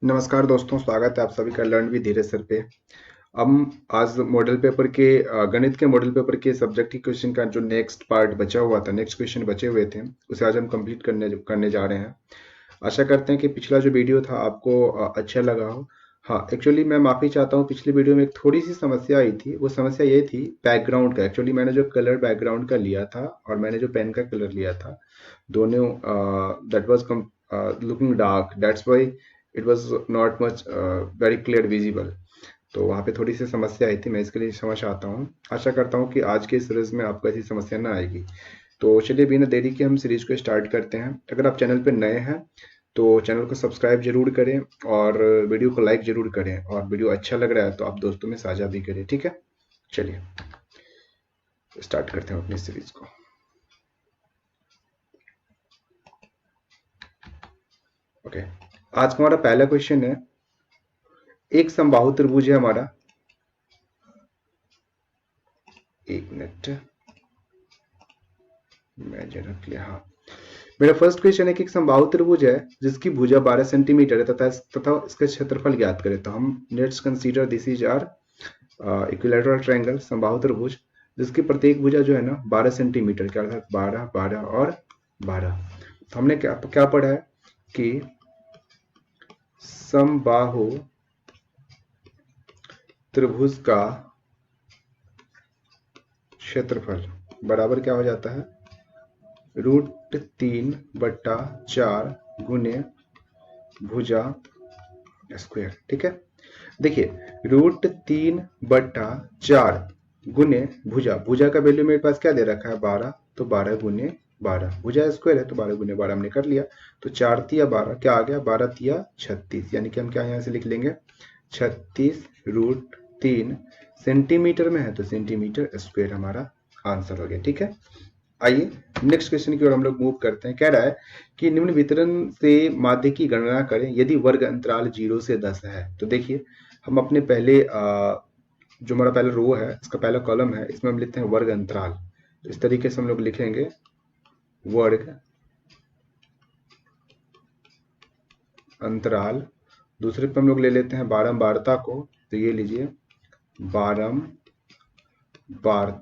नमस्कार दोस्तों, स्वागत है आप सभी का लर्न विद धीरज सर पे। हम आज मॉडल पेपर के गणित के मॉडल पेपर के सब्जेक्ट क्वेश्चन का जो नेक्स्ट पार्ट बचा हुआ था, नेक्स्ट क्वेश्चन बचे हुए थे, उसे आज हम कंप्लीट करने जा रहे हैं। आशा करते हैं कि पिछला जो वीडियो था आपको अच्छा लगा हो। हाँ, एक्चुअली मैं माफ़ी चाहता हूँ, पिछली वीडियो में एक थोड़ी सी समस्या आई थी। वो समस्या ये थी बैकग्राउंड का। एक्चुअली मैंने जो कलर बैकग्राउंड का लिया था और मैंने जो पेन का कलर लिया था, दोनों that was looking dark, that's why it was not much very clear visible. तो वहाँ पे थोड़ी सी समस्या आई थी, मैं इसके लिए क्षमा चाहता हूँ। आशा करता हूँ कि आज के इस सीरीज में आपको ऐसी समस्या ना आएगी। तो चलिए बिना देरी के हम सीरीज को स्टार्ट करते हैं। अगर आप चैनल पर नए हैं तो चैनल को सब्सक्राइब जरूर करें और वीडियो को लाइक जरूर करें, और वीडियो अच्छा लग रहा है तो आप दोस्तों में साझा भी करें। ठीक है, चलिए स्टार्ट करते हैं अपनी सीरीज को। ओके, आज का हमारा पहला क्वेश्चन है, एक समबाहु त्रिभुज है हमारा। एक मिनट, मैं जरा लिया, हाँ। मेरा फर्स्ट क्वेश्चन है कि एक समबाहु त्रिभुज है जिसकी भुजा 12 सेंटीमीटर है तथा इसका क्षेत्रफल ज्ञात करें। तो हम let's consider this is our equilateral triangle, समबाहु त्रिभुज, जिसकी प्रत्येक भुजा जो है ना 12 सेंटीमीटर के, अर्थात 12 12 और 12। तो हमने क्या क्या पढ़ा है कि समबाहु त्रिभुज का क्षेत्रफल बराबर क्या हो जाता है, √3/4 गुने भुजा स्क्वायर। ठीक है, देखिए √3/4 गुने भुजा, भुजा का वैल्यू मेरे पास क्या दे रखा है, 12, तो 12 गुने 12, भुजा स्क्वायर है तो 12 गुने 12 हमने कर लिया। तो 4 तिया 12 क्या आ गया, 12 तिया 36, यानी कि हम क्या यहाँ से लिख लेंगे, 36√3 सेंटीमीटर में है तो सेंटीमीटर स्क्वायर हमारा आंसर हो गया। ठीक है, आइए नेक्स्ट क्वेश्चन की ओर हम लोग मूव करते हैं। कह रहा है कि निम्न वितरण से माध्य की गणना करें यदि वर्ग अंतराल 0 से 10 है। तो देखिए, हम अपने पहले जो हमारा पहला रो है, इसका पहला कॉलम है, इसमें हम लिखते हैं वर्ग अंतराल। तो इस तरीके से हम लोग लिखेंगे वर्ग अंतराल। दूसरे पे हम लोग ले लेते हैं बारंबारता को, तो ये लीजिए बारंबारता।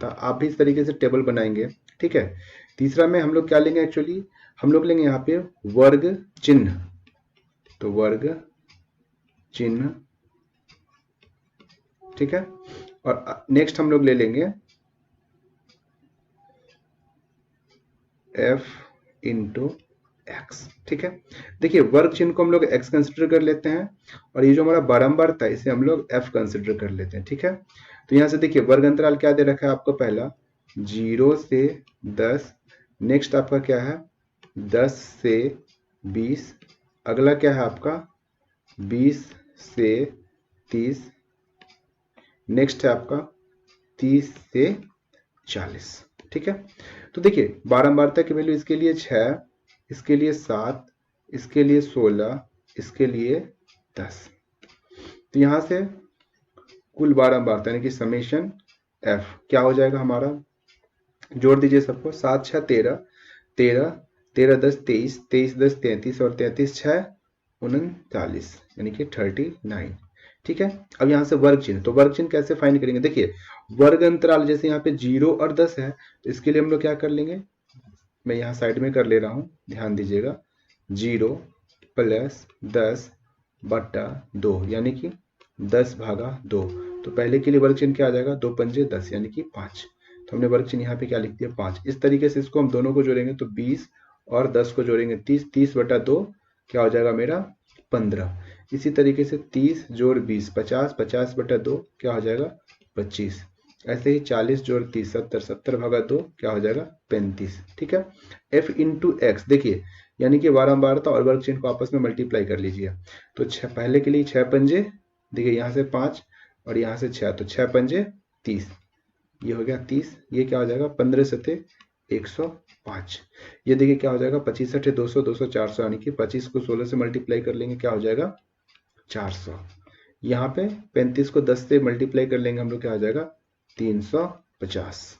आप भी इस तरीके से टेबल बनाएंगे। ठीक है, तीसरा में हम लोग क्या लेंगे, एक्चुअली हम लोग लेंगे यहाँ पे वर्ग चिन्ह। तो वर्ग चिन्ह, ठीक है, और नेक्स्ट हम लोग ले लेंगे f इंटू एक्स। ठीक है, देखिए वर्ग चिन्ह को हम लोग x कंसिडर कर लेते हैं, और ये जो हमारा बारंबार था इसे हम लोग f कंसिडर कर लेते हैं। ठीक है, तो यहां से देखिए वर्ग अंतराल क्या दे रखा है आपको, पहला 0 से 10, नेक्स्ट आपका क्या है 10 से 20, अगला क्या है आपका 20 से 30, नेक्स्ट है आपका 30 से 40। ठीक है, तो देखिए बारंबारता की वैल्यू इसके लिए 6, इसके लिए 7, इसके लिए 16, इसके लिए 10। तो यहां से कुल बारंबारता यानी कि समेशन एफ क्या हो जाएगा हमारा, जोड़ दीजिए सबको, 7 6 13, 13 13 10 23, 23 10 33, और 33 6 39, यानी कि 39। ठीक है, अब यहाँ से वर्ग चिन्ह, तो वर्ग चिन्ह कैसे फाइंड करेंगे, देखिए वर्ग अंतराल जैसे यहाँ पे 0 और 10 है, तो इसके लिए हम लोग क्या कर लेंगे, मैं यहाँ साइड में कर ले रहा हूँ, ध्यान दीजिएगा, 0 + 10/2 यानी कि 10/2। तो पहले के लिए वर्ग चिन्ह क्या आ जाएगा, 2 पंजे 10 यानी कि 5। तो हमने वर्ग चिन्ह यहाँ पे क्या लिख दिया, 5। इस तरीके से इसको हम दोनों को जोड़ेंगे तो 20 और 10 को जोड़ेंगे 30, 30/2 क्या हो जाएगा मेरा 15। इसी तरीके से 30 जोड़ 20 50, 50/2 क्या हो जाएगा 25। ऐसे ही 40 जोड़ 30 70, 70/2 क्या हो जाएगा 35। ठीक है, f इंटू एक्स, देखिए यानी कि बारंबारता और वर्ग चिन्ह को आपस में मल्टीप्लाई कर लीजिए। तो पहले के लिए 6 पंजे, देखिए यहाँ से 5 और यहाँ से 6, तो 6 पंजे 30, ये हो गया 30, ये क्या हो जाएगा 15 सते 105। ये देखिए क्या हो जाएगा 25 सटे 200, 200 400, यानी कि 25 को 16 से मल्टीप्लाई कर लेंगे क्या हो जाएगा 400। यहाँ पे 35 को 10 से मल्टीप्लाई कर लेंगे हम लोग क्या हो जाएगा 350।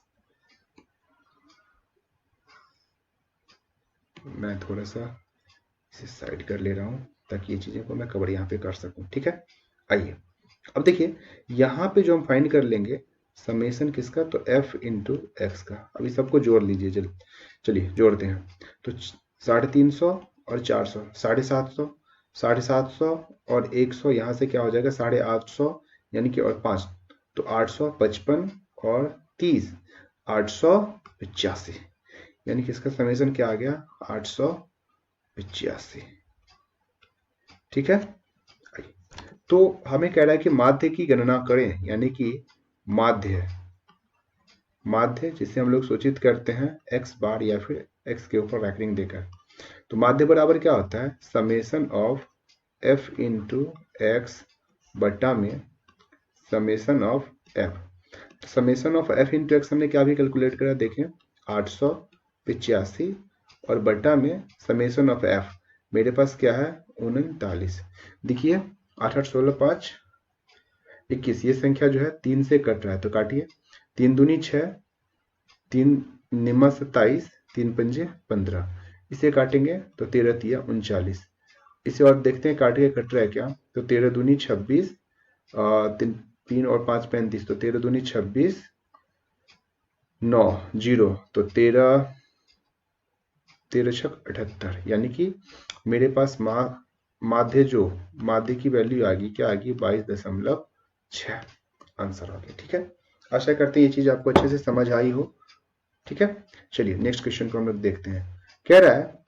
मैं थोड़ा सा इसे साइड कर ले रहा हूँ। ताकि ये चीजें को मैं कवर यहाँ पे कर सकूं। ठीक है, आइए अब देखिए यहाँ पे जो हम फाइंड कर लेंगे समेशन किसका, तो f इंटू एक्स का। अभी सबको जोड़ लीजिए, चलिए जोड़ते हैं। तो 350 और 400 750, 750 और 100 यहाँ से क्या हो जाएगा 850, यानी कि और 5 तो 855 और 30 885, यानी कि इसका समेशन क्या आ गया 885। ठीक है, तो हमें कह रहा है कि माध्य की गणना करें, यानी कि माध्य जिसे हम लोग सूचित करते हैं x बार या फिर x के ऊपर रैंकिंग देकर। तो माध्य बराबर क्या होता है summation of f into x बटा में summation of f। Summation of f into x हमने क्या भी कैलकुलेट करा, देखें 885 और बटा में समेशन ऑफ f मेरे पास क्या है 39। देखिए 8 8 16 5 21, ये संख्या जो है 3 से कट रहा है तो काटिए। 3 दूनी 6, 3 निमा 27, 3 पंजे 15, इसे काटेंगे तो 13 तिया 39। इसे और देखते हैं काट के कट रहा है क्या, तो 13 दूनी 26, 3 और 5 35, तो 13 दूनी 26, 9 0, तो 13 6 78, यानी कि मेरे पास माध्य की वैल्यू आ गई क्या, आ गई 22.6 आंसर हो गया। ठीक है, आशा करते हैं ये चीज आपको अच्छे से समझ आई हो। ठीक है, चलिए नेक्स्ट क्वेश्चन को हम लोग देखते हैं। कह रहा है,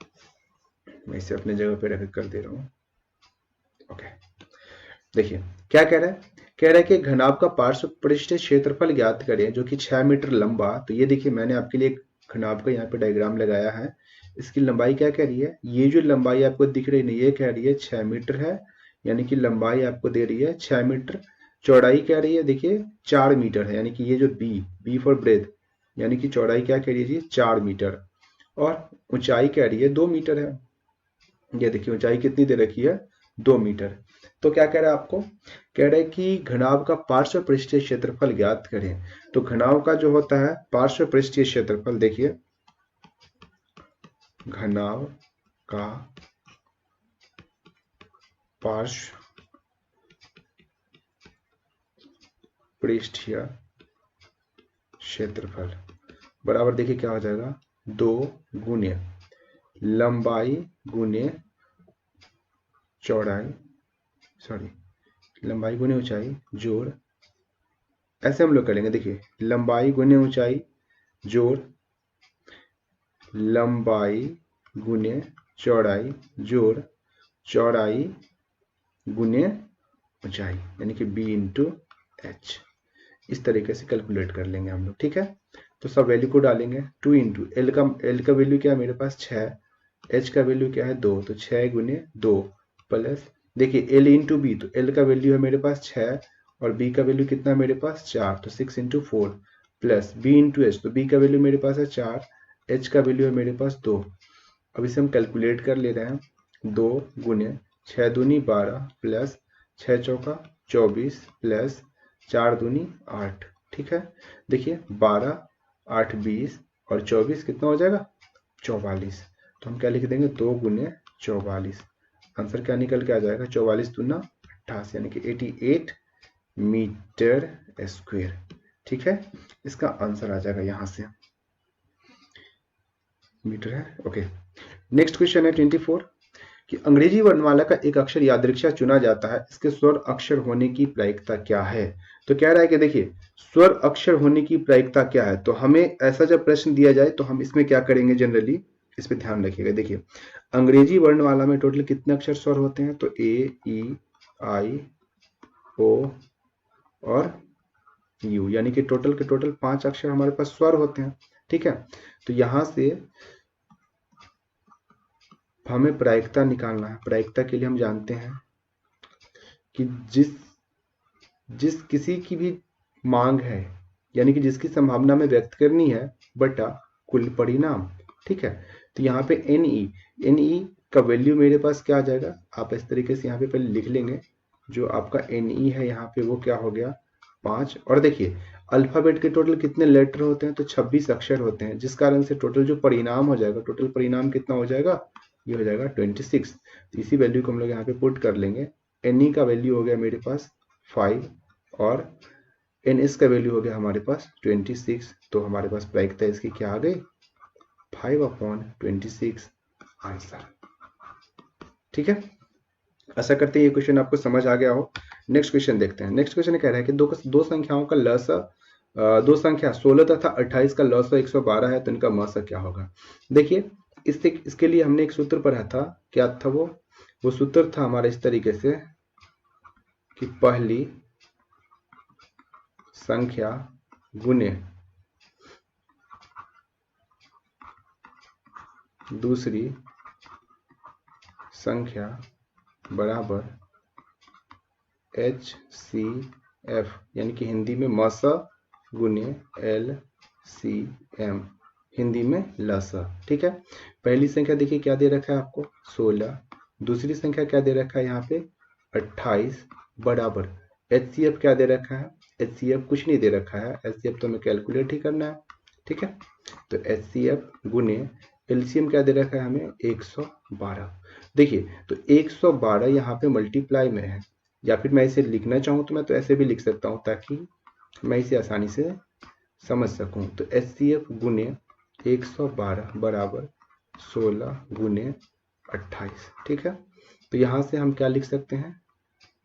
मैं इसे अपने जगह पे रख कर दे रहा हूं। ओके, देखिए क्या कह रहा है, कि घनाभ का पार्श्व पृष्ठीय क्षेत्रफल ज्ञात करें जो कि 6 मीटर लंबा। तो ये देखिए मैंने आपके लिए घनाभ का यहाँ पे डायग्राम लगाया है। इसकी लंबाई क्या कह रही है, ये जो लंबाई आपको दिख रही है ये कह रही है 6 मीटर है, यानी कि लंबाई आपको दे रही है 6 मीटर। चौड़ाई कह रही है देखिए 4 मीटर है, यानी कि ये जो बी फॉर ब्रेथ, यानी कि चौड़ाई क्या कह रही है 4 मीटर, और ऊंचाई कह रही है 2 मीटर है। ये देखिए ऊंचाई कितनी दे रखी है 2 मीटर। तो क्या कह रहा है आपको, कह रहा है कि घनाभ का पार्श्व पृष्ठीय क्षेत्रफल ज्ञात करें। तो घनाभ का जो होता है पार्श्व पृष्ठीय क्षेत्रफल, देखिए घनाभ का पार्श्व पृष्ठीय क्षेत्रफल बराबर देखिए क्या हो जाएगा 2 गुने लंबाई गुने चौड़ाई, लंबाई गुने ऊंचाई जोड़, ऐसे हम लोग करेंगे। देखिए लंबाई गुने ऊंचाई जोड़ लंबाई गुने चौड़ाई जोड़ चौड़ाई गुने ऊंचाई, यानी कि b इंटू एच। इस तरीके से कैलकुलेट कर लेंगे हम लोग। ठीक है, तो सब वैल्यू को डालेंगे। 2 इंटू एल का वैल्यू क्या है मेरे पास 6, एच का वैल्यू क्या है 2, तो 6 गुने 2 प्लस देखिए एल इंटू बी, तो एल का वैल्यू है मेरे पास 6 और बी का वैल्यू कितना है मेरे पास 4, तो 6 into 4 plus B into H, तो बी का वैल्यू मेरे पास है 4, एच का वैल्यू है मेरे पास 2। अब इसे हम कैलकुलेट कर ले रहे हैं। 2 गुने 6 दूनी 12 प्लस 6 चौका 24 प्लस 4 दूनी 8। ठीक है, देखिए 12 8 20 और 24 कितना हो जाएगा 44। तो हम क्या लिख देंगे 2 गुने 44। आंसर क्या निकल के आ जाएगा 44 दूना 88, यानी कि 88 मीटर स्क्वायर। ठीक है, इसका आंसर आ जाएगा यहां से मीटर है। ओके, नेक्स्ट क्वेश्चन है 24 कि अंग्रेजी वर्णमाला का एक अक्षर यादृच्छा चुना जाता है, इसके स्वर अक्षर होने की प्रायिकता क्या है। तो कह रहा है कि देखिए स्वर अक्षर होने की प्रायिकता क्या है। तो हमें ऐसा जब प्रश्न दिया जाए तो हम इसमें क्या करेंगे, जनरली इस पे ध्यान रखिएगा। देखिए अंग्रेजी वर्णमाला में टोटल कितने अक्षर स्वर होते हैं, तो ए ई आई ओ और यू, यानी कि टोटल के टोटल 5 अक्षर हमारे पास स्वर होते हैं। ठीक है, तो यहां से हमें प्रायिकता निकालना है। प्रायिकता के लिए हम जानते हैं कि जिस किसी की भी मांग है, यानी कि जिसकी संभावना में व्यक्त करनी है बटा कुल परिणाम। ठीक है, तो यहाँ पे एन का वैल्यू मेरे पास क्या आ जाएगा, आप इस तरीके से यहाँ पे पहले लिख लेंगे। जो आपका एन है यहाँ पे वो क्या हो गया 5। और देखिए अल्फाबेट के टोटल कितने लेटर होते हैं, तो 26 अक्षर होते हैं, जिस कारण से टोटल जो परिणाम हो जाएगा, टोटल परिणाम कितना हो जाएगा ये हो जाएगा 26। तो इसी वैल्यू को हम लोग यहाँ पे पुट कर लेंगे। एन ई का वैल्यू हो गया मेरे पास 5 और एन एस का वैल्यू हो गया हमारे पास 26। तो हमारे पास प्रायिकता इसकी क्या आ गई 5/26 आंसर। ठीक है, आशा करते हैं ये क्वेश्चन आपको समझ आ गया हो। नेक्स्ट क्वेश्चन देखते हैं। नेक्स्ट क्वेश्चन कह रहा है कि दो संख्याओं का लसा, दो संख्या 16 तथा 28 का लसा 112 है, तो इनका मसा क्या होगा। देखिए इसके लिए हमने एक सूत्र पढ़ा था। क्या था वो सूत्र था हमारा इस तरीके से कि पहली संख्या गुने दूसरी संख्या बराबर HCF, यानी कि हिंदी में मसा गुने LCM, हिंदी में लसा। ठीक है, पहली संख्या देखिए क्या दे रखा है आपको 16, दूसरी संख्या क्या दे रखा है यहाँ पे 28 बराबर HCF क्या दे रखा है, HCF कुछ नहीं दे रखा है, HCF तो हमें कैलकुलेट ही करना है। ठीक है, तो HCF गुने LCM क्या दे रखा है हमें 112। देखिए तो 112 यहाँ पे मल्टीप्लाई में है, या फिर मैं इसे लिखना चाहूँ तो मैं तो ऐसे भी लिख सकता हूँ ताकि मैं इसे आसानी से समझ सकूँ। तो HCF गुने 112 बराबर 16 गुने 28। ठीक है, तो यहाँ से हम क्या लिख सकते हैं,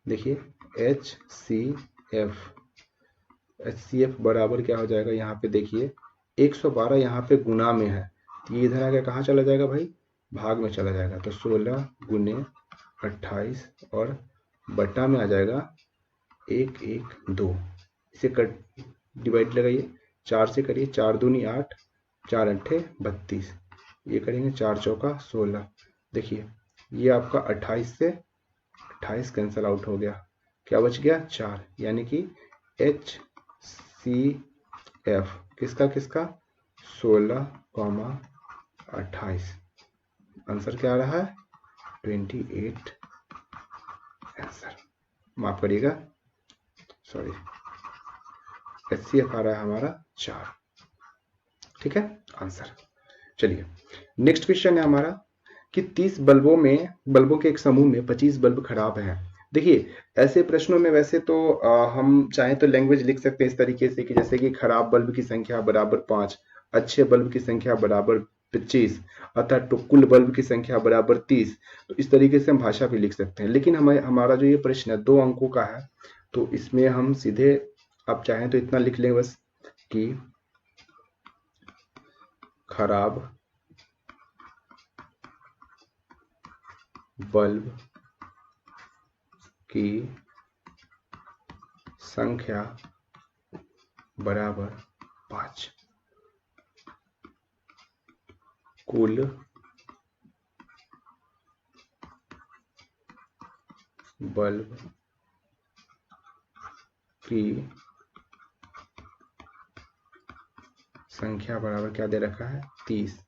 देखिए HCF बराबर क्या हो जाएगा, यहाँ पे देखिए 112 यहाँ पे गुना में है, तो ये इधर आके कहाँ चला जाएगा भाई, भाग में चला जाएगा। तो 16 गुने 28 और बटा में आ जाएगा 112। इसे कट डिवाइड लगाइए, 4 से करिए, 4 दूनी 8, 4 अट्ठे 32, ये करेंगे 4 चौका 16। देखिए ये आपका 28 से 28 कैंसिल आउट हो गया, क्या बच गया 4, यानी कि HCF किसका 16,28। आंसर क्या आ रहा है 28 आंसर, माफ करिएगा, सॉरी, HCF आ रहा है हमारा 4। ठीक है आंसर। चलिए नेक्स्ट क्वेश्चन है हमारा कि 30 बल्बों के एक समूह में 25 बल्ब खराब हैं। देखिए ऐसे प्रश्नों में वैसे तो हम चाहे तो लैंग्वेज लिख सकते हैं इस तरीके से कि जैसे कि खराब बल्ब की संख्या बराबर 5, अच्छे बल्ब की संख्या बराबर 25, अर्थात तो कुल बल्ब की संख्या बराबर 30। तो इस तरीके से हम भाषा भी लिख सकते हैं, लेकिन हमारा जो ये प्रश्न है 2 अंकों का है, तो इसमें हम सीधे आप चाहें तो इतना लिख लें बस कि खराब बल्ब की संख्या बराबर 5, कुल बल्ब की संख्या बराबर क्या दे रखा है 30।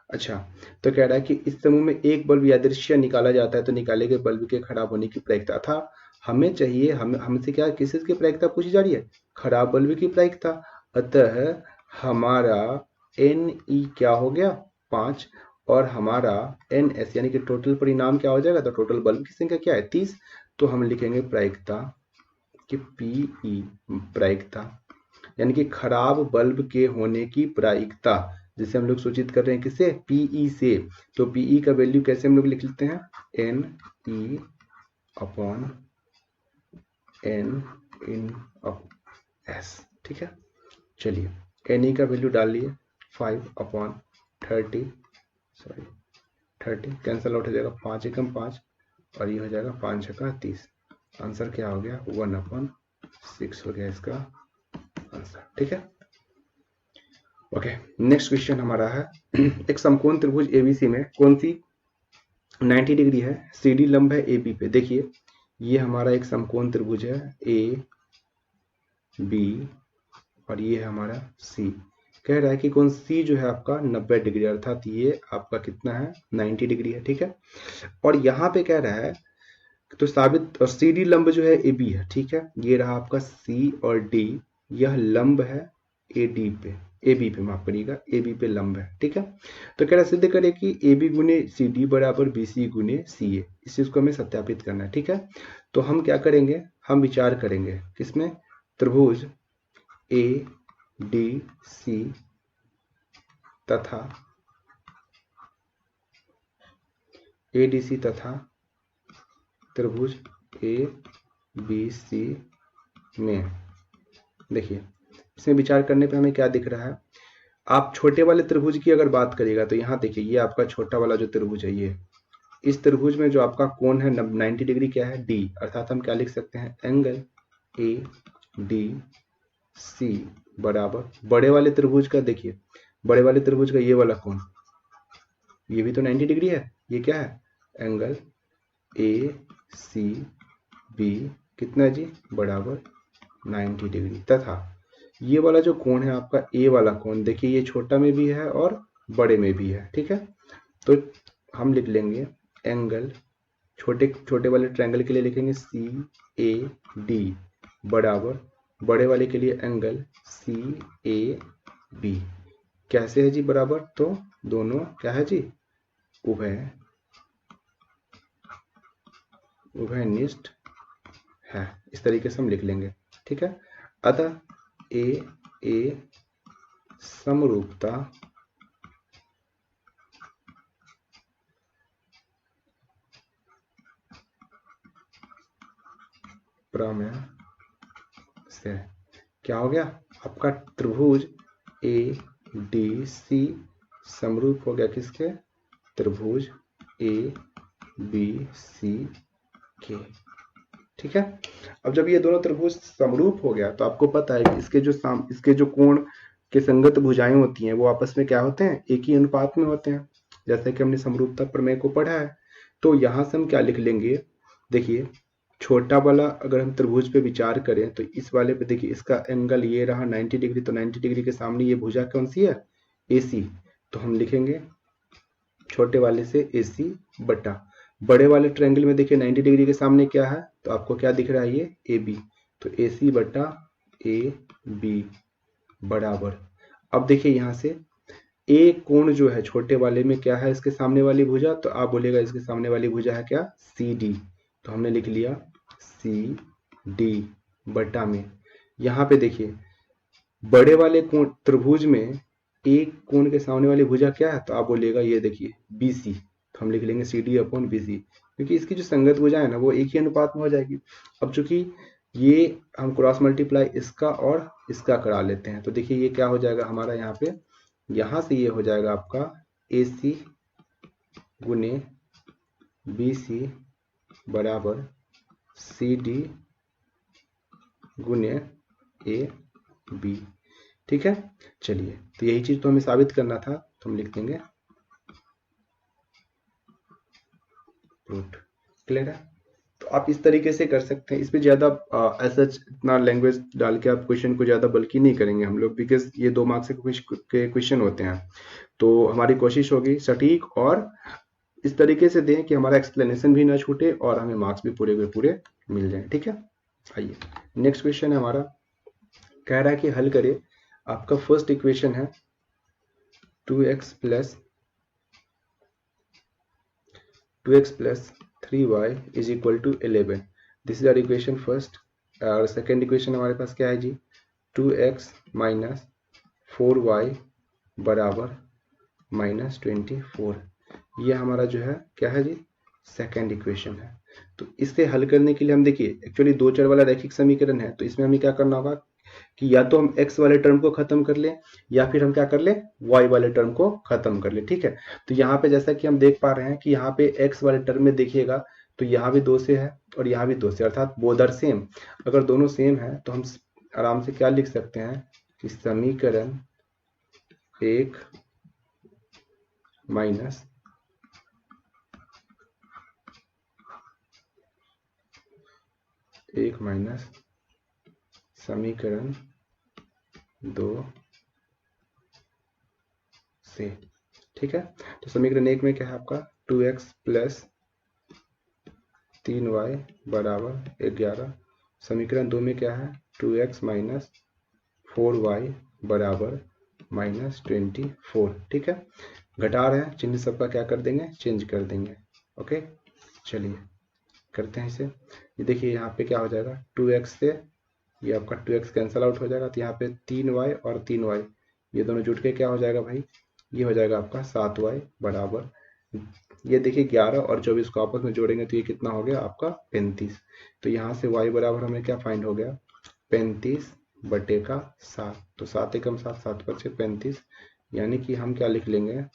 अच्छा, तो कह रहा है कि इस समूह में एक बल्ब यादृच्छिक निकाला जाता है तो निकाले गए बल्ब के खराब होने की प्रायिकता था। हमें चाहिए, हमसे क्या किस चीज की प्रायिकता पूछी जा रही है, खराब बल्ब की प्रायिकता। अतः हमारा NE क्या हो गया 5 और हमारा NS यानी कि टोटल परिणाम क्या हो जाएगा, तो टोटल बल्ब की संख्या क्या है 30। तो हम लिखेंगे प्रायिकता कि PE प्रायिकता, यानी कि खराब बल्ब के होने की प्रायिकता, जिसे हम लोग सूचित कर रहे हैं किससे PE से। तो PE का वैल्यू कैसे हम लोग लिख लेते हैं NE अपॉन N इन S। ठीक है, चलिए NE का वैल्यू डाल लिए 5/30, सॉरी 30 कैंसिल आउट हो जाएगा, 5 एकम 5 और ये हो जाएगा 5 छक्का 30। आंसर क्या हो गया 1/6 हो गया इसका आंसर। ठीक है, ओके नेक्स्ट क्वेश्चन हमारा है एक समकोण त्रिभुज ABC में कौन सी 90 डिग्री है, CD लंब है AB पे। देखिए ये हमारा एक समकोण त्रिभुज है AB और ये है हमारा C। कह रहा है कि कौन C जो है आपका 90 डिग्री, अर्थात ये आपका कितना है 90 डिग्री है। ठीक है, और यहाँ पे कह रहा है तो साबित, और CD लंब जो है AB है। ठीक है, ये रहा आपका C और D, यह लंब है AD पे, ए बी पे, माफ करिएगा, ए बी पे लंब है, ठीक है। तो कह रहा सिद्ध करे कि ए बी गुने सी डी बराबर बी सी गुने सी ए, इस चीज को हमें सत्यापित करना है, ठीक है। तो हम क्या करेंगे, हम विचार करेंगे किसमें, त्रिभुज ए डी सी तथा ए डी सी तथा त्रिभुज ए बी सी में, देखिए इसमें विचार करने पे हमें क्या दिख रहा है, आप छोटे वाले त्रिभुज की अगर बात करिएगा तो यहाँ देखिए ये आपका छोटा वाला जो त्रिभुज है, ये इस त्रिभुज में जो आपका कोण है 90 डिग्री क्या है, डी, अर्थात हम क्या लिख सकते हैं, एंगल ए डी सी बराबर बड़े वाले त्रिभुज का, देखिए बड़े वाले त्रिभुज का ये वाला कोण, ये भी तो 90 डिग्री है, ये क्या है, एंगल ए सी बी कितना है जी, बराबर 90 डिग्री, तथा ये वाला जो कोण है आपका ए वाला कोण, देखिए ये छोटा में भी है और बड़े में भी है, ठीक है। तो हम लिख लेंगे एंगल, छोटे छोटे वाले ट्रायंगल के लिए लिखेंगे सी ए डी बराबर बड़े वाले के लिए एंगल सी ए बी, कैसे है जी बराबर, तो दोनों क्या है जी, उभयनिष्ठ है, इस तरीके से हम लिख लेंगे, ठीक है। अतः ए समरूपता प्रमेय से क्या हो गया, आपका त्रिभुज ए डी सी समरूप हो गया किसके, त्रिभुज ए बी सी के, ठीक है। अब जब ये दोनों त्रिभुज समरूप हो गया तो आपको पता है कि इसके जो कोण के संगत भुजाएं होती हैं वो आपस में क्या होते हैं, एक ही अनुपात में होते हैं, जैसे कि हमने समरूपता प्रमेय को पढ़ा है। तो यहां से हम क्या लिख लेंगे, देखिए छोटा वाला अगर हम त्रिभुज पे विचार करें तो इस वाले पे देखिए इसका एंगल ये रहा 90 डिग्री, तो 90 डिग्री के सामने ये भुजा कौन सी है, AC, तो हम लिखेंगे छोटे वाले से AC बटा बड़े वाले ट्रायंगल में देखिए 90 डिग्री के सामने क्या है, तो आपको क्या दिख रहा है, ये AB, तो AC बटा AB बराबर, अब देखिए यहां से ए कोण जो है छोटे वाले में क्या है, इसके सामने वाली भुजा, तो आप बोलेगा इसके सामने वाली भुजा है क्या, CD, तो हमने लिख लिया CD बटा में, यहाँ पे देखिए बड़े वाले कोण त्रिभुज में एक कोण के सामने वाली भुजा क्या है, तो आप बोलिएगा ये देखिए BC, तो हम लिख लेंगे CD अपॉन BC, क्योंकि इसकी जो संगत भुजा है ना वो एक ही अनुपात में हो जाएगी। अब चूंकि ये हम क्रॉस मल्टीप्लाई इसका और इसका करा लेते हैं, तो देखिए ये क्या हो जाएगा हमारा, यहाँ पे यहाँ से ये हो जाएगा आपका AC गुने BC बराबर CD गुने AB, ठीक है। चलिए तो यही चीज तो हमें साबित करना था, तो हम लिख देंगे प्रूव्ड, क्लियर है। तो आप इस तरीके से कर सकते हैं, इसमें ज्यादा ऐसा इतना लैंग्वेज डाल के आप क्वेश्चन को ज्यादा बल्कि नहीं करेंगे हम लोग, बिकॉज ये 2 मार्क्स के क्वेश्चन होते हैं। तो हमारी कोशिश होगी सटीक और इस तरीके से दें कि हमारा एक्सप्लेनेशन भी ना छूटे और हमें मार्क्स भी पूरे के पूरे मिल जाए, ठीक है। आइए नेक्स्ट क्वेश्चन है हमारा, कह रहा है कि हल करें, आपका फर्स्ट इक्वेशन है 2x plus 3y is equal to 11, this is our equation first. और सेकेंड इक्वेशन हमारे पास क्या है जी, 2x माइनस 4y बराबर माइनस 24, ये हमारा जो है क्या है जी, सेकेंड इक्वेशन है। तो इससे हल करने के लिए हम देखिए एक्चुअली 2 चर वाला रैखिक समीकरण है, तो इसमें हमें क्या करना होगा कि या तो हम x वाले टर्म को खत्म कर लें या फिर हम क्या कर लें, y वाले टर्म को खत्म कर लें, ठीक है। तो यहाँ पे जैसा कि हम देख पा रहे हैं कि यहाँ पे x वाले टर्म में देखिएगा तो यहाँ भी 2 से है और यहाँ भी 2 से, अर्थात बोथ आर सेम। अगर दोनों सेम है तो हम आराम से क्या लिख सकते हैं कि समीकरण 1 माइनस समीकरण 2 से, ठीक है। तो समीकरण 1 में क्या है आपका 2x प्लस 3y बराबर 11, समीकरण 2 में क्या है 2x माइनस 4y बराबर -24, ठीक है। घटा रहे हैं, चिन्ह सबका क्या कर देंगे, चेंज कर देंगे। ओके, चलिए करते हैं इसे। ये देखिए यहाँ पे क्या हो जाएगा, 2x से ये आपका 2x कैंसिल आउट हो जाएगा, तो यहाँ पे 3y और 3y ये दोनों जुट के क्या हो जाएगा भाई, ये हो जाएगा आपका 7y बराबर, ये देखिए 11 और 24 को आपस में जोड़ेंगे तो ये कितना हो गया आपका 35। तो यहाँ से y बराबर हमें क्या फाइंड हो गया, 35/7। तो 7 एकम 7, 7 बचे 35, यानी कि हम क्या लिख लेंगे,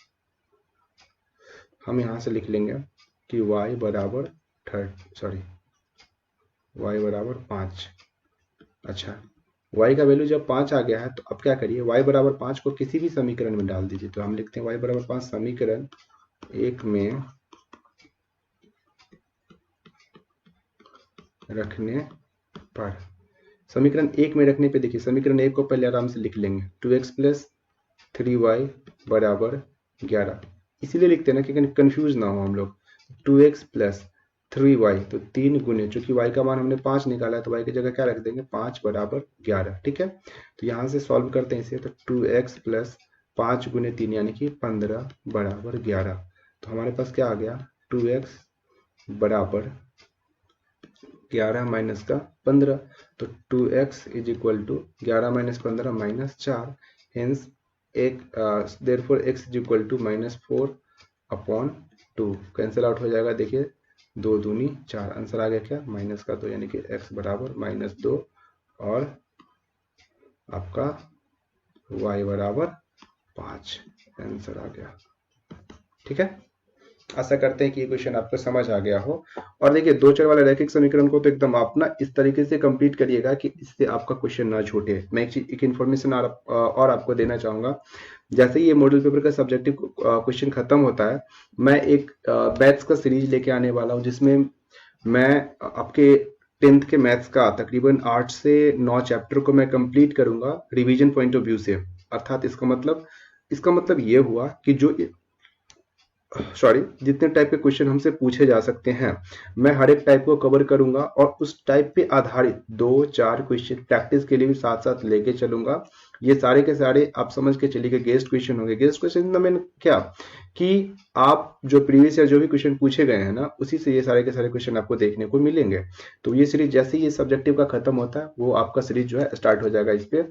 हम यहाँ से लिख लेंगे कि y बराबर 5। अच्छा, y का वैल्यू जब 5 आ गया है तो अब क्या करिए, y बराबर 5 को किसी भी समीकरण में डाल दीजिए। तो हम लिखते हैं y बराबर 5 समीकरण 1 में रखने पर, समीकरण 1 में रखने पे देखिए समीकरण 1 को पहले आराम से लिख लेंगे, 2x + 3y बराबर 11। इसीलिए लिखते हैं ना कि कंफ्यूज ना हो हम लोग, 2x + 3y तो 3 गुने, चूंकि y का मान हमने 5 निकाला है तो y की जगह क्या रख देंगे, 5 बराबर 11, ठीक है। तो यहाँ से सॉल्व करते हैं इसे, तो 2x + 5 गुने 3 यानी कि 15 बराबर 11। तो हमारे पास क्या आ गया, 2x बराबर 11 माइनस का 15, तो 2x = 11 - 15 - 4, hence therefore x = -4/2 cancel out हो जाएगा। देखिए 2 दूनी 4, आंसर आ गया क्या, -2, यानी कि x बराबर -2 और आपका y बराबर 5 आंसर आ गया, ठीक है। आशा करते हैं कि ये क्वेश्चन आपको समझ आ गया हो। और देखिए दो चर वाले रैखिक समीकरण को तो एकदम आप ना इस तरीके से कंप्लीट करिएगा कि इससे आपका क्वेश्चन ना छूटे। मैं एक इन्फॉर्मेशन और आपको देना चाहूंगा, जैसे ही ये मॉडल पेपर का सब्जेक्टिव क्वेश्चन खत्म होता है, मैं एक बैच का सीरीज लेके आने वाला हूँ जिसमें मैं आपके 10th के मैथ्स का तकरीबन 8 से 9 चैप्टर को मैं कंप्लीट करूंगा रिवीजन पॉइंट ऑफ व्यू से। अर्थात इसका मतलब ये हुआ कि जितने टाइप के क्वेश्चन हमसे पूछे जा सकते हैं, मैं हर एक टाइप को कवर करूंगा और उस टाइप पे आधारित 2-4 क्वेश्चन प्रैक्टिस के लिए भी साथ साथ लेके चलूंगा। ये सारे के सारे आप समझ के चलिए कि गेस्ट क्वेश्चन होंगे। गेस्ट क्वेश्चन का मैंने क्या कि आप जो प्रीवियस ईयर जो भी क्वेश्चन पूछे गए हैं ना, उसी से ये सारे के सारे क्वेश्चन आपको देखने को मिलेंगे। तो ये सीरीज जैसे ही ये सब्जेक्टिव का खत्म होता है, वो आपका सीरीज जो है स्टार्ट हो जाएगा इस पे।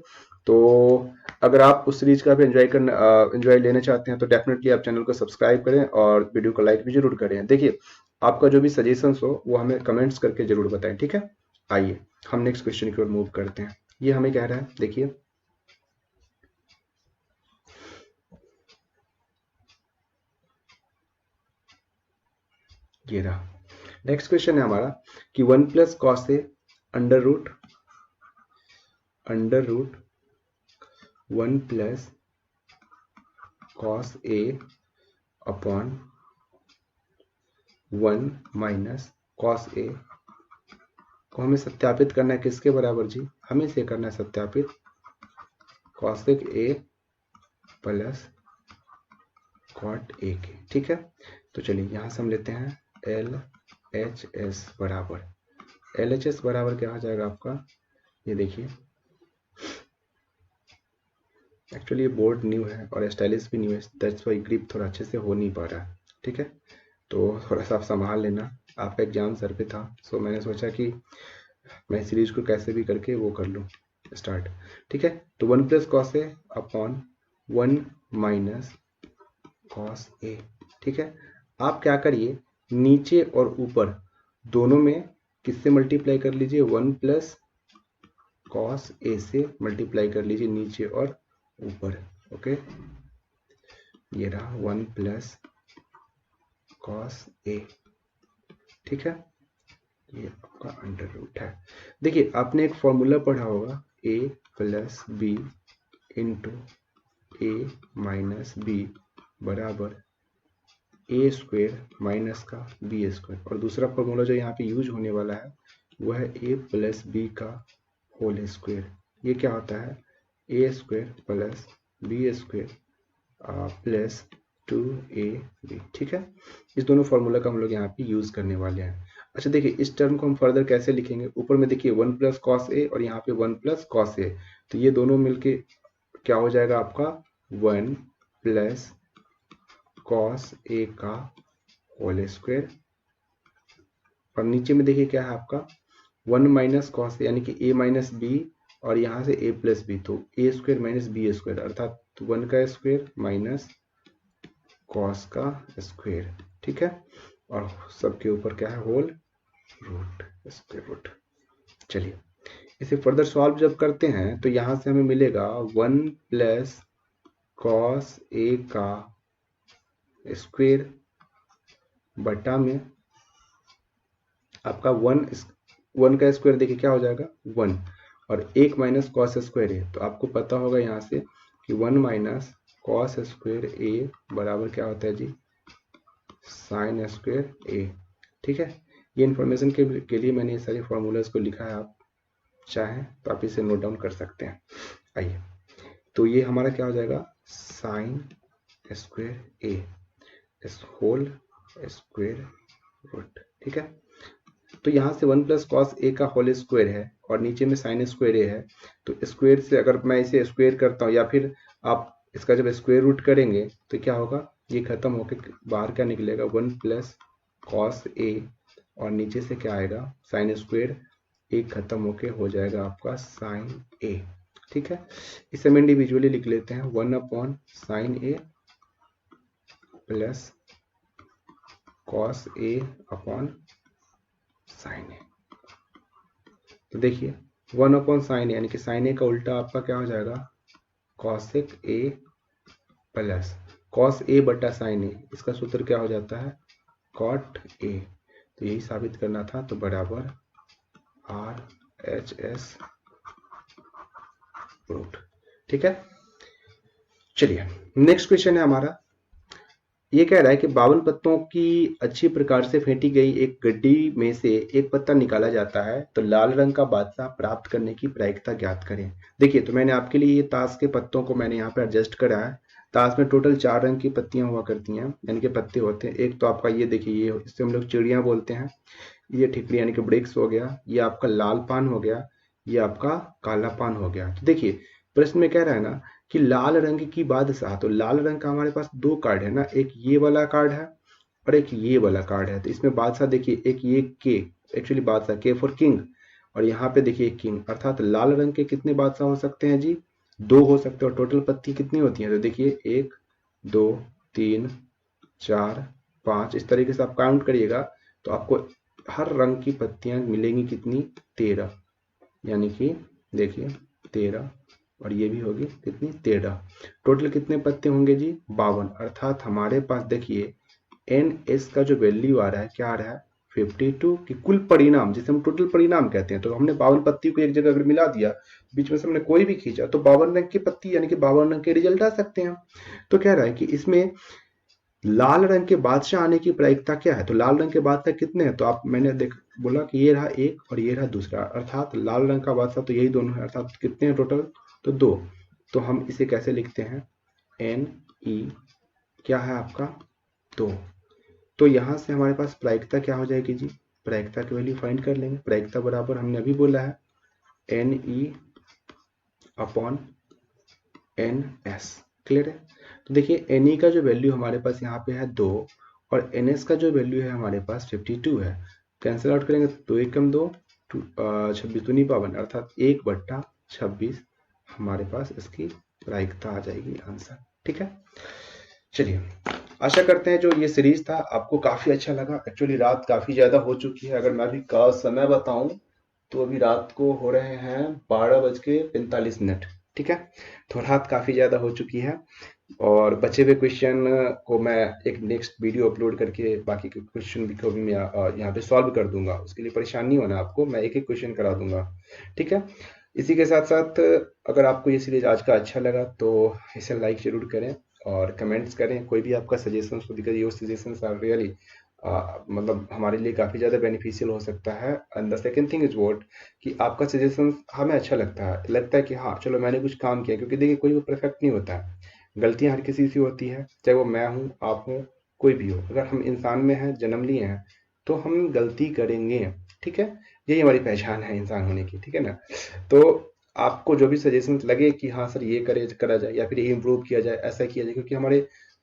तो अगर आप उस सीरीज का भी एंजॉय लेना चाहते हैं तो डेफिनेटली आप चैनल को सब्सक्राइब करें और वीडियो को लाइक भी जरूर करें। देखिए आपका जो भी सजेशंस हो वो हमें कमेंट्स करके जरूर बताएं, ठीक है। आइए हम नेक्स्ट क्वेश्चन की ओर मूव करते हैं। ये हमें कह रहा है, देखिए ये रहा नेक्स्ट क्वेश्चन है हमारा कि 1 + cos A under root 1 + cos A upon 1 - cos A को हमें सत्यापित करना है किसके बराबर जी, हमें इसे करना है सत्यापित cosec A + cot A के, ठीक है। तो चलिए यहाँ से हम लेते हैं LHS बराबर, LHS बराबर क्या हो जाएगा आपका, ये देखिए एक्चुअली ये बोर्ड न्यू है और स्टाइलिश भी न्यू है, दैट्स वाई ग्रिप थोड़ा अच्छे से हो नहीं पा रहा है, ठीक है। तो थोड़ा सा आप संभाल लेना, आपका एग्जाम सर पे था, सो मैंने सोचा कि मैं सीरीज को कैसे भी करके वो कर लूँ स्टार्ट, ठीक है। तो 1 + cos A upon 1 - cos A, ठीक है। आप क्या करिए, नीचे और ऊपर दोनों में किससे मल्टीप्लाई कर लीजिए, 1 + cos A से मल्टीप्लाई कर लीजिए नीचे और ऊपर, ओके। ये रहा 1 + cos A, ठीक है। ये आपका अंडर रूट है। देखिए आपने एक फॉर्मूला पढ़ा होगा, A + B into A - B बराबर A² माइनस का B², और दूसरा फॉर्मूला जो यहाँ पे यूज होने वाला है वो है A + B का होल स्क्वायर। ये क्या होता है, A² + B² प्लस 2AB, ठीक है। इस दोनों फॉर्मूला का हम लोग यहाँ पे यूज करने वाले हैं। अच्छा देखिए इस टर्म को हम फर्दर कैसे लिखेंगे, ऊपर में देखिए 1 + cos A और यहाँ पे 1 + cos A, तो ये दोनों मिलके क्या हो जाएगा आपका 1 प्लस कॉस ए का होल स्क्वायर, और नीचे में देखिए क्या है आपका 1 माइनस कॉस यानी कि ए माइनस बी, और यहाँ से ए प्लस बी, तो ए स्क्वायर माइनस बी स्क्वायर अर्थात 1 का स्क्वायर माइनस कॉस का स्क्वायर, ठीक है, और सबके ऊपर क्या है होल रूट स्क्वायर रूट। चलिए इसे फर्दर सॉल्व जब करते हैं तो यहां से हमें मिलेगा 1 प्लस कॉस ए का स्क्वायर बटा में आपका 1 का स्क्वायर देखिए क्या हो जाएगा 1, और 1 माइनस कॉस स्क्वायर है, तो आपको पता होगा यहाँ से कि 1 माइनस कॉस स्क्वायर ए बराबर क्या होता है जी साइन स्क्वायर ए, ठीक है। ये इन्फॉर्मेशन के लिए मैंने ये सारे फॉर्मूलाज को लिखा है, आप चाहें तो आप इसे नोट डाउन कर सकते हैं। आइए, तो ये हमारा क्या हो जाएगा साइन स्क्वायर ए इस होल स्क्वायर रूट, ठीक है। तो यहाँ से 1 प्लस कॉस ए का होल स्क्वायर है और नीचे में साइन स्क्वायर ए है, तो स्क्वायर से अगर मैं इसे स्क्वायर करता हूँ या फिर आप इसका जब स्क्वायर रूट करेंगे तो क्या होगा, ये खत्म होकर बाहर क्या निकलेगा 1 प्लस कॉस ए, और नीचे से क्या आएगा साइन स्क्वायर ए खत्म होके हो जाएगा आपका साइन ए, ठीक है। इसे हम इंडिविजुअली लिख लेते हैं 1 upon sine A plus cos A upon sine ए। तो देखिए 1 अपॉन साइन यानी कि साइन ए का उल्टा आपका क्या हो जाएगा cosec A plus cos A बटा साइन ए, इसका सूत्र क्या हो जाता है कॉट ए, तो यही साबित करना था, तो बराबर आर एच एस रूट, ठीक है। चलिए नेक्स्ट क्वेश्चन है हमारा, ये कह रहा है कि 52 पत्तों की अच्छी प्रकार से फेंटी गई एक गड्डी में से एक पत्ता निकाला जाता है तो लाल रंग का बादशाह प्राप्त करने की प्रायिकता ज्ञात करें। देखिए तो मैंने आपके लिए ये ताश के पत्तों को मैंने यहाँ पे एडजस्ट करा है। ताश में टोटल 4 रंग की पत्तियां हुआ करती हैं, यानी कि पत्ते होते हैं। एक तो आपका ये देखिए, ये इससे हम लोग चिड़िया बोलते हैं, ये ठिकरी यानी कि ब्रिक्स हो गया, ये आपका लाल पान हो गया, ये आपका काला पान हो गया। तो देखिए प्रश्न में कह रहा है ना कि लाल रंग की बादशाह, तो लाल रंग का हमारे पास 2 कार्ड है ना, एक ये वाला कार्ड है और एक ये वाला कार्ड है। तो इसमें बादशाह देखिए एक ये के, एक्चुअली बादशाह के फॉर किंग, और यहाँ पे देखिए किंग, अर्थात लाल रंग के कितने बादशाह हो सकते हैं जी 2 हो सकते हैं। और टोटल पत्ती कितनी होती है, तो देखिए 1 2 3 4 5, इस तरीके से आप काउंट करिएगा तो आपको हर रंग की पत्तियां मिलेंगी कितनी 13, यानी कि देखिए 13, और ये भी होगी कितनी 13। टोटल कितने पत्ते होंगे जी 52, अर्थात हमारे पास देखिए एन एस का जो वैल्यू आ रहा है क्या आ रहा है 52 की कुल परिणाम, जिसे हम टोटल परिणाम कहते हैं। तो हमने 52 पत्ती को एक जगह अगर मिला दिया, बीच में से हमने कोई भी खींचा, तो 52 रंग की पत्ती यानी कि 52 रंग के रिजल्ट आ सकते हैं। तो कह रहा है कि इसमें लाल रंग के बादशाह आने की प्रायिकता क्या है, तो लाल रंग के बादशाह कितने हैं, तो आप मैंने देख बोला कि ये रहा एक और ये रहा दूसरा, अर्थात लाल रंग का बादशाह तो यही दोनों है, अर्थात कितने हैं टोटल, तो 2। तो हम इसे कैसे लिखते हैं एन ई क्या है आपका 2। तो यहां से हमारे पास प्रायिकता क्या हो जाएगी जी, प्रायिकता की वैल्यू फाइंड कर लेंगे। प्रायिकता बराबर हमने अभी बोला है N E upon N S, clear है। तो देखिए एन ई का जो वैल्यू हमारे पास यहाँ पे है 2 और एन एस का जो वैल्यू है हमारे पास 52 है। कैंसिल आउट करेंगे तो 2 एकम 2, 26 दूनी 52, अर्थात 1/26 हमारे पास इसकी प्रायिकता आ जाएगी आंसर, ठीक है। चलिए आशा करते हैं जो ये सीरीज था आपको काफी अच्छा लगा। एक्चुअली रात काफी ज्यादा हो चुकी है, अगर मैं अभी का समय बताऊं तो अभी रात को हो रहे हैं 12:45, ठीक है। तो रात काफी ज्यादा हो चुकी है और बचे हुए क्वेश्चन को मैं एक नेक्स्ट वीडियो अपलोड करके बाकी के क्वेश्चन को भी मैं यहाँ पे सॉल्व कर दूंगा। उसके लिए परेशान नहीं होना आपको, मैं एक एक क्वेश्चन करा दूंगा, ठीक है। इसी के साथ साथ अगर आपको ये सीरीज आज का अच्छा लगा तो इसे लाइक जरूर करें और कमेंट्स करें। कोई भी आपका सजेशंस हो, because your suggestions are really मतलब हमारे लिए काफ़ी ज़्यादा बेनिफिशियल हो सकता है। And the second thing is what कि आपका सजेशन हमें अच्छा लगता है कि हाँ चलो मैंने कुछ काम किया, क्योंकि देखिए कोई भी परफेक्ट नहीं होता है, गलतियां हर किसी से होती है, चाहे वो मैं हूँ आप हूँ कोई भी हो। अगर हम इंसान में हैं, जन्म लिए हैं, तो हम गलती करेंगे, ठीक है। यही हमारी पहचान है इंसान होने की, ठीक है ना। तो आपको जो भी सजेशंस लगे कि हाँ सर ये करा जाए या फिर ये इम्प्रूव किया जाए, ऐसा किया जाए, क्योंकि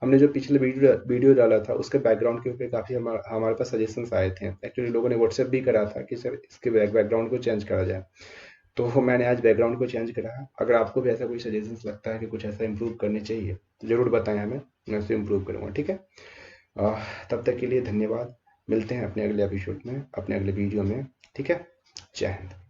हमने जो पिछले वीडियो डाला था उसके बैकग्राउंड के ऊपर काफ़ी हमारे पास सजेशंस आए थे। एक्चुअली लोगों ने व्हाट्सएप भी करा था कि सर इसके बैकग्राउंड को चेंज करा जाए, तो मैंने आज बैकग्राउंड को चेंज करा है। अगर आपको भी ऐसा कोई सजेशंस लगता है कि कुछ ऐसा इम्प्रूव करने चाहिए तो ज़रूर बताएं हमें, मैं उसे इम्प्रूव करूँगा, ठीक है। तब तक के लिए धन्यवाद। मिलते हैं अपने अगले एपिसोड में, अपने अगले वीडियो में, ठीक है। जय हिंद।